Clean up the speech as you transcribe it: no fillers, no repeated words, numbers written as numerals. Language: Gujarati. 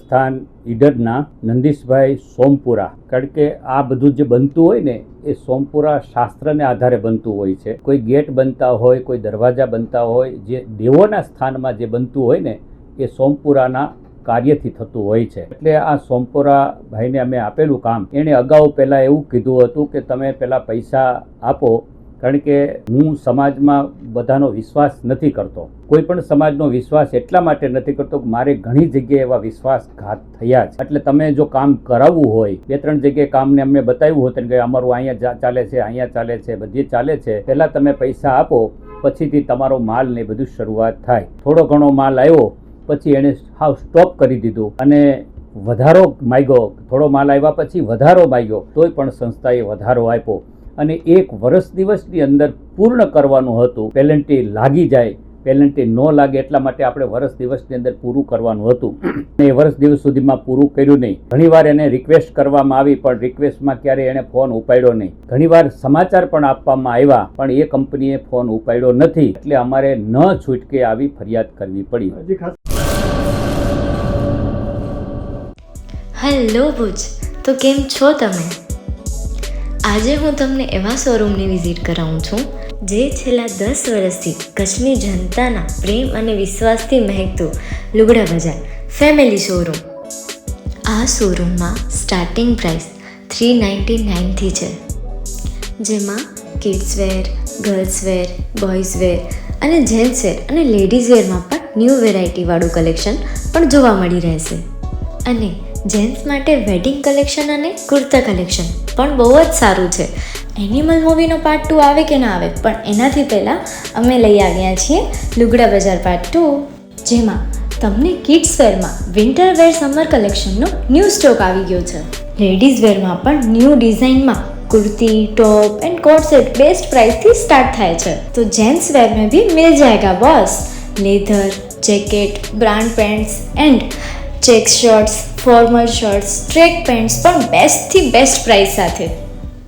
સ્થાન ઈડરના નંદીશભાઈ સોમપુરા. કારણ કે આ બધું જે બનતું હોય ને એ સોમપુરા શાસ્ત્રને આધારે બનતું હોય છે. કોઈ ગેટ બનતા હોય, કોઈ દરવાજા બનતા હોય, જે દેવોના સ્થાનમાં જે બનતું હોય ને એ સોમપુરાના કાર્યથી થતું હોય છે. એટલે આ સોમપુરા ભાઈને અમે આપેલું કામ, એણે અગાઉ પહેલાં એવું કીધું હતું કે તમે પહેલાં પૈસા આપો, કારણ કે હું સમાજમાં બધાનો વિશ્વાસ નથી કરતો. કોઈ પણ સમાજનો વિશ્વાસ એટલા માટે નથી કરતો કે મારે ઘણી જગ્યાએ એવા વિશ્વાસઘાત થયા છે. એટલે તમે જો કામ કરાવવું હોય, 2-3 જગ્યાએ કામને અમને બતાવ્યું હતું કે અમારું અહીંયા ચાલે છે, અહીંયા ચાલે છે, બધી ચાલે છે, પહેલાં તમે પૈસા આપો, પછીથી તમારો માલ ને બધું શરૂઆત થાય. થોડો ઘણો માલ આવ્યો પછી એણે હાવ સ્ટોપ કરી દીધું અને વધારો માગ્યો. થોડો માલ આવ્યા પછી વધારો માગ્યો, તોય પણ સંસ્થાએ વધારો આપ્યો અને 1 વર્ષ દિવસની અંદર પૂર્ણ કરવાનું હતું. પેનલ્ટી લાગી જાય, પેનલ્ટી ન લાગે એટલા માટે આપણે વર્ષ દિવસની અંદર પૂરું કરવાનું હતું. એ વર્ષ દિવસ સુધીમાં પૂરું કર્યું નહીં. ઘણીવાર એને રિક્વેસ્ટ કરવામાં આવી, પણ રિક્વેસ્ટમાં ક્યારેય એણે ફોન ઉપાડ્યો નહીં. ઘણીવાર સમાચાર પણ આપવામાં આવ્યા, પણ એ કંપનીએ ફોન ઉપાડ્યો નથી. એટલે અમારે ન છૂટકે આવી ફરિયાદ કરવી પડી. હેલો ભુજ, તો કેમ છો તમે? આજે હું તમને એવા શોરૂમની વિઝિટ કરાવું છું જે છેલ્લા 10 વર્ષથી કચ્છની જનતાના પ્રેમ અને વિશ્વાસથી મહેકતું લુગડા બજાર ફેમિલી શોરૂમ. આ શોરૂમમાં સ્ટાર્ટિંગ પ્રાઇસ 399થી છે, જેમાં kids wear, girls wear, boys wear અને જેન્ટ્સ વેર અને લેડીઝ વેરમાં પણ ન્યૂ વેરાયટીવાળું કલેક્શન પણ જોવા મળી રહેશે. અને જેન્ટ્સ માટે વેડિંગ કલેક્શન અને કુર્તા કલેક્શન પણ બહુ જ સારું છે. એનિમલ મૂવીનો પાર્ટ 2 આવે કે ના આવે, પણ એનાથી પહેલાં અમે લઈ આવ્યા છીએ લુગડા બજાર પાર્ટ 2, જેમાં તમને કિડ્સ વેરમાં વિન્ટર વેર સમર કલેક્શનનો ન્યૂ સ્ટોક આવી ગયો છે. લેડીઝ વેરમાં પણ ન્યૂ ડિઝાઇનમાં kurti, top and coat set best price थी स्टार्ट થાય છે. तो जेंट्स वेयर में भी मिल जाएगा boss. Leather, jacket, brand pants and check shirts, formal shirts, track pants પણ બેસ્ટથી બેસ્ટ પ્રાઇસ સાથે.